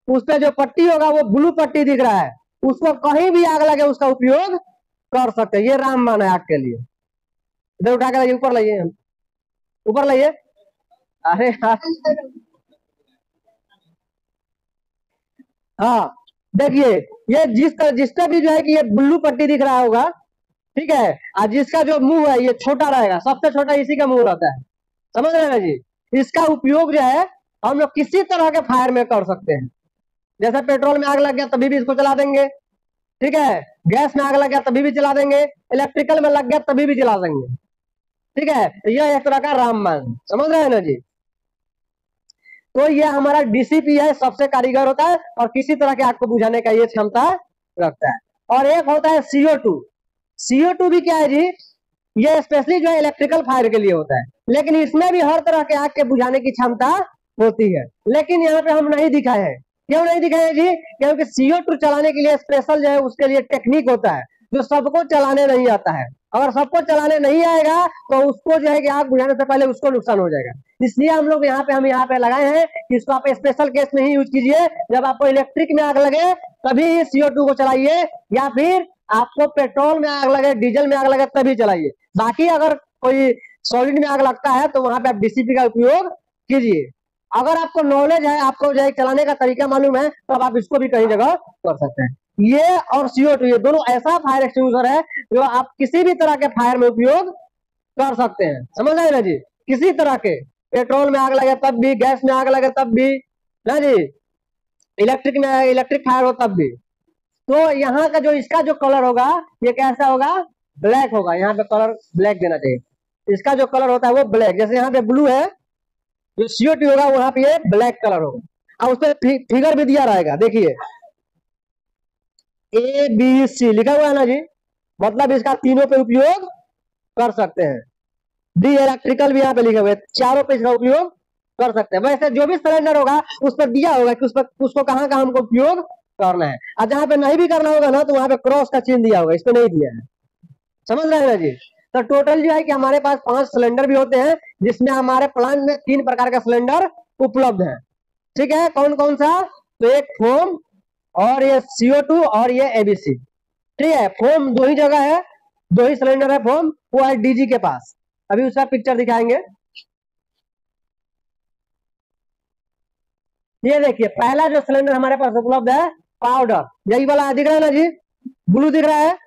उसपे जो पट्टी होगा वो ब्लू पट्टी दिख रहा है, उसको कहीं भी आग लगे उसका उपयोग कर सकते हैं। ये रामबाण है आग के लिए। इधर उठा के लाइए, ऊपर लाइए, ऊपर लाइए। अरे हाँ, देखिए, ये जिसका भी जो है कि ये ब्लू पट्टी दिख रहा होगा, ठीक है, और जिसका जो मुंह है ये छोटा रहेगा, सबसे छोटा इसी का मुंह रहता है। समझ रहे हैं ना जी। इसका उपयोग जो है हम लोग किसी तरह के फायर में कर सकते हैं। जैसे पेट्रोल में आग लग गया तभी भी इसको चला देंगे। ठीक है, गैस में आग लग गया तभी भी चला देंगे, इलेक्ट्रिकल में लग गया तभी भी चला देंगे। ठीक है, तो यह एक तरह का रामबाण, समझ रहे हैं ना जी। तो यह हमारा DCP है, सबसे कारीगर होता है, और किसी तरह के आग को बुझाने का ये क्षमता रखता है। और एक होता है CO2। CO2 भी क्या है जी, ये स्पेशली जो है इलेक्ट्रिकल फायर के लिए होता है, लेकिन इसमें भी हर तरह के आग के बुझाने की क्षमता होती है। लेकिन यहाँ पे हम नहीं दिखाए हैं। क्यों नहीं दिखाए जी, क्योंकि CO2 चलाने के लिए स्पेशल जो है उसके लिए टेक्निक होता है, जो सबको चलाने नहीं आता है। अगर सबको चलाने नहीं आएगा तो उसको जो है कि आग बुझाने से पहले उसको नुकसान हो जाएगा। इसलिए हम लोग हम यहाँ पे लगाए हैं कि इसको आप स्पेशल केस में ही यूज कीजिए, जब आपको इलेक्ट्रिक में आग लगे तभी CO2 को चलाइए, या फिर आपको पेट्रोल में आग लगे, डीजल में आग लगे तभी चलाइए। बाकी अगर कोई सॉलिड में आग लगता है तो वहां पे आप DCP का उपयोग कीजिए। अगर आपको नॉलेज है, आपको जो है चलाने का तरीका मालूम है, तो आप इसको भी कहीं जगह कर सकते हैं। ये और CO2 ये दोनों ऐसा फायर एक्सटिंग्विशर है जो आप किसी भी तरह के फायर में उपयोग कर सकते हैं। समझ रहे ना जी, किसी तरह के, पेट्रोल में आग लगे तब भी, गैस में आग लगे तब भी, ना जी, इलेक्ट्रिक फायर हो तब भी। तो यहाँ का जो इसका जो कलर होगा ये कैसा होगा, ब्लैक होगा, यहाँ पे कलर ब्लैक देना चाहिए। इसका जो कलर होता है वो ब्लैक, जैसे यहाँ पे ब्लू है, जो CO2 होगा वहां पे ये ब्लैक कलर होगा। अब उस पर फिगर भी दिया रहेगा, देखिए ABC लिखा हुआ है ना जी, मतलब इसका तीनों पे उपयोग कर सकते हैं। डी इलेक्ट्रिकल भी यहाँ पे लिखे हुए, चारों पे इसका उपयोग कर सकते हैं। वैसे जो भी सिलेंडर होगा उस पर दिया होगा कि उस पर उसको कहाँ कहाँ हमको उपयोग करना है, और जहाँ पे नहीं भी करना होगा ना तो वहां पे क्रॉस का चिन्ह दिया होगा, इस पे नहीं दिया है। समझ रहे हैं ना जी। तो टोटल जो है कि हमारे पास 5 सिलेंडर भी होते हैं, जिसमें हमारे प्लांट में 3 प्रकार का सिलेंडर उपलब्ध है। ठीक है, कौन कौन सा? तो एक फोम, और ये CO2, और ये ABC। ठीक है, फोम 2 ही जगह है, 2 ही सिलेंडर है फोम, वो है DG के पास। अभी उसका पिक्चर दिखाएंगे। ये देखिए पहला जो सिलेंडर हमारे पास उपलब्ध है पाउडर, यही वाला दिख रहा है ना जी, ब्लू दिख रहा है।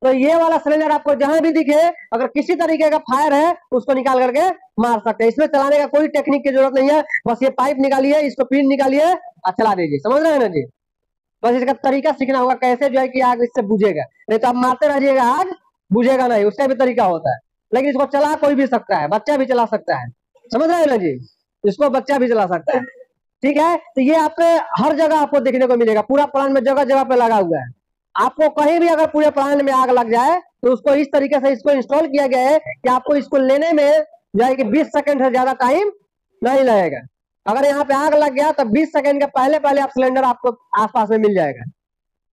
तो ये वाला सिलेंडर आपको जहां भी दिखे, अगर किसी तरीके का फायर है उसको निकाल करके मार सकते हैं। इसमें चलाने का कोई टेक्निक की जरूरत नहीं है, बस ये पाइप निकालिए, इसको पिन निकालिए और चला दीजिए। समझ रहे हैं ना जी। बस इसका तरीका सीखना होगा, कैसे जो है कि आग इससे बुझेगा, नहीं तो आप मारते रहिएगा आग बुझेगा नहीं, उसका भी तरीका होता है। लेकिन इसको चला कोई भी सकता है, बच्चा भी चला सकता है। समझ रहे हैं ना जी, इसको बच्चा भी चला सकता है। ठीक है, तो ये आपके हर जगह आपको देखने को मिलेगा, पूरा प्लान में जगह जगह पे लगा हुआ है। आपको कहीं भी अगर पूरे प्लान में आग लग जाए तो उसको इस तरीके से इसको इंस्टॉल किया गया है कि आपको इसको लेने में जो है कि 20 सेकंड से ज्यादा टाइम नहीं लगेगा। अगर यहाँ पे आग लग गया तो 20 सेकंड के पहले पहले आप सिलेंडर आपको आसपास में मिल जाएगा।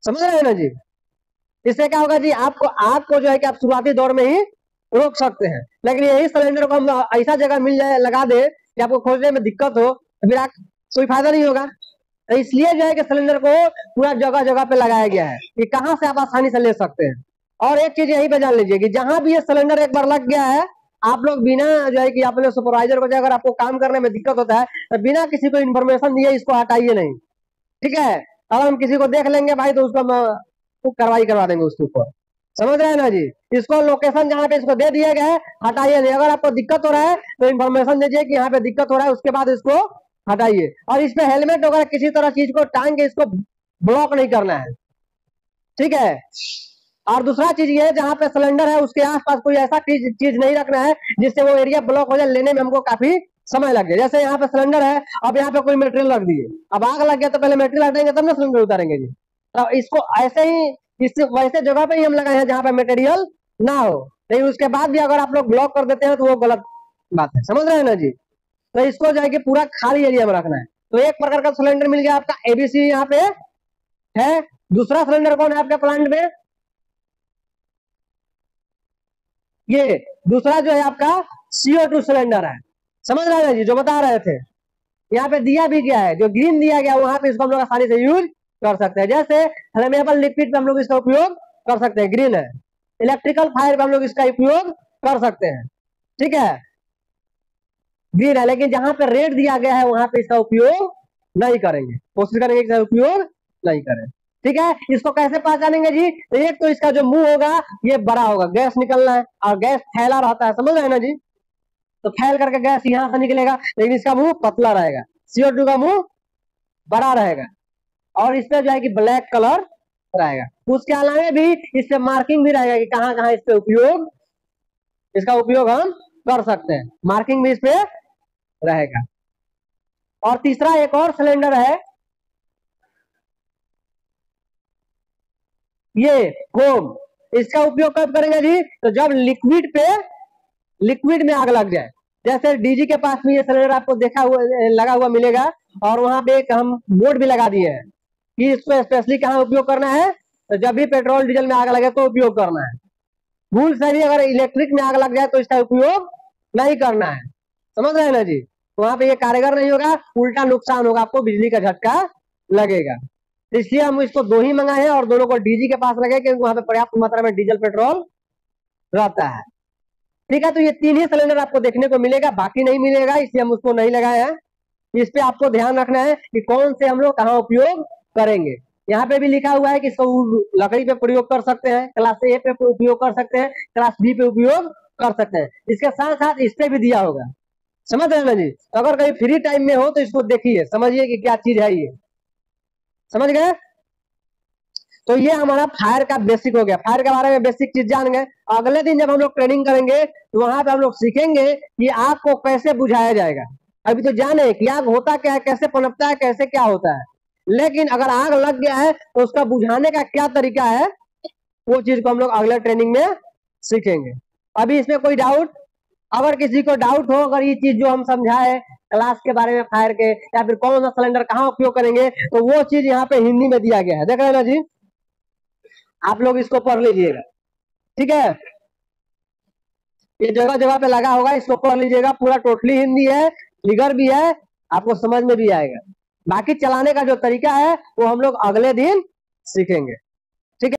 समझ रहे हैं ना जी। इससे क्या होगा जी, आपको आग को जो है कि आप शुरुआती दौर में ही रोक सकते हैं। लेकिन यही सिलेंडर को हम ऐसा जगह मिल जाए लगा दे कि आपको खोजने में दिक्कत हो, तो फिर कोई फायदा नहीं होगा। तो इसलिए जो है कि सिलेंडर को पूरा जगह जगह पे लगाया गया है कि कहां से आप आसानी से ले सकते हैं। और एक चीज यही पे जान लीजिए कि जहां भी ये सिलेंडर एक बार लग गया है, आप लोग बिना जो है कि अपने सुपरवाइजर को, अगर आपको काम करने में दिक्कत होता है तो बिना किसी को इन्फॉर्मेशन दिए इसको हटाइए नहीं। ठीक है, अगर हम किसी को देख लेंगे भाई तो उसको तो कार्रवाई करवा देंगे उसके ऊपर। समझ रहे हैं ना जी। इसको लोकेशन जहाँ पे इसको दे दिया गया है हटाइए नहीं। अगर आपको दिक्कत हो रहा है तो इन्फॉर्मेशन दीजिए कि यहाँ पे दिक्कत हो रहा है, उसके बाद इसको हटाइए। और इस पे हेलमेट वगैरह किसी तरह चीज को टांग के इसको ब्लॉक नहीं करना है। ठीक है, और दूसरा चीज ये है, जहाँ पे सिलेंडर है उसके आसपास कोई ऐसा चीज नहीं रखना है जिससे वो एरिया ब्लॉक हो जाए, लेने में हमको काफी समय लग जाए। जैसे यहाँ पे सिलेंडर है, अब यहाँ पे कोई मटेरियल रख दिए, अब आग लग गया तो पहले मटेरियल हटाएंगे तब ना सिलेंडर उतारेंगे जी। तो इसको ऐसे ही इस वैसे जगह पे ही हम लगाए हैं जहाँ पे मटेरियल ना हो, लेकिन उसके बाद भी अगर आप लोग ब्लॉक कर देते हैं तो वो गलत बात है। समझ रहे हैं ना जी। तो इसको जाके पूरा खाली एरिया में रखना है। तो एक प्रकार का सिलेंडर मिल गया आपका ABC यहाँ पे है। दूसरा सिलेंडर कौन है आपके प्लांट में? ये दूसरा जो है आपका CO2 सिलेंडर है। समझ रहे हैं जी, जो बता रहे थे। यहाँ पे दिया भी गया है, जो ग्रीन दिया गया वहां पे इसको हम लोग आसानी से यूज कर सकते हैं। जैसे फ्लेमेबल लिक्विड पे हम लोग इसका उपयोग कर सकते हैं, ग्रीन है। इलेक्ट्रिकल फायर पे हम लोग इसका उपयोग कर सकते हैं, ठीक है, ग्रीन है। लेकिन जहां पे रेड दिया गया है वहां पे इसका उपयोग नहीं करेंगे, कोशिश करेंगे इसका उपयोग नहीं करें। ठीक है, इसको कैसे पहचानेंगे जी? तो एक तो इसका जो मुंह होगा ये बड़ा होगा, गैस निकलना है, और गैस फैला रहता है, समझ रहे हैं ना जी। तो फैल करके गैस यहां से निकलेगा, लेकिन इसका मुंह पतला रहेगा। CO2 का मुंह बड़ा रहेगा, और इस पे जो है कि ब्लैक कलर रहेगा। उसके अलावा भी इस पे मार्किंग भी रहेगा कि कहाँ कहाँ इस पे उपयोग, इसका उपयोग हम कर सकते हैं, मार्किंग भी इस पे रहेगा। और तीसरा एक और सिलेंडर है, ये फोम। इसका उपयोग कब करेंगे जी? तो जब लिक्विड में आग लग जाए। जैसे DG के पास भी ये सिलेंडर आपको देखा हुआ लगा हुआ मिलेगा, और वहां पे एक हम बोर्ड भी लगा दिए हैं कि इसको स्पेशली कहाँ उपयोग करना है, तो जब भी पेट्रोल डीजल में आग लगे तो उपयोग करना है। भूल से भी अगर इलेक्ट्रिक में आग लग जाए तो इसका उपयोग नहीं करना है। समझ रहे हैं ना जी। वहां पे ये कारगर नहीं होगा, उल्टा नुकसान होगा, आपको बिजली का झटका लगेगा। इसलिए हम इसको 2 ही मंगाए हैं, और दोनों को DG के पास लगे क्योंकि वहां पे पर्याप्त मात्रा में डीजल पेट्रोल रहता है। ठीक है, तो ये 3 ही सिलेंडर आपको देखने को मिलेगा, बाकी नहीं मिलेगा, इसलिए हम उसको नहीं लगाए हैं। इस पे आपको ध्यान रखना है कि कौन से हम लोग कहाँ उपयोग करेंगे। यहाँ पे भी लिखा हुआ है कि इसको लकड़ी पे प्रयोग कर सकते हैं, क्लास A पे उपयोग कर सकते हैं, क्लास B पे उपयोग कर सकते हैं। इसके साथ साथ इस पे भी दिया होगा। समझ रहे हैं ना जी। तो अगर कहीं फ्री टाइम में हो तो इसको देखिए, समझिए कि क्या चीज है ये। समझ गए? तो ये हमारा फायर का बेसिक हो गया। फायर के बारे में बेसिक चीज जान गए। अगले दिन जब हम लोग ट्रेनिंग करेंगे तो वहां पे हम लोग सीखेंगे कि आग को कैसे बुझाया जाएगा। अभी तो जाने कि आग होता क्या है, कैसे पनपता है, कैसे क्या होता है, लेकिन अगर आग लग गया है तो उसका बुझाने का क्या तरीका है, वो चीज को हम लोग अगले ट्रेनिंग में सीखेंगे। अभी इसमें कोई डाउट? अगर किसी को डाउट हो, अगर ये चीज जो हम समझाए क्लास के बारे में फायर के, या फिर कौन सा सिलेंडर कहाँ उपयोग करेंगे, तो वो चीज यहाँ पे हिंदी में दिया गया है, देख रहे हैं ना जी। आप लोग इसको पढ़ लीजिएगा, ठीक है। ये जगह जगह पे लगा होगा, इसको पढ़ लीजिएगा, पूरा टोटली हिंदी है, फिगर भी है, आपको समझ में भी आएगा। बाकी चलाने का जो तरीका है वो हम लोग अगले दिन सीखेंगे।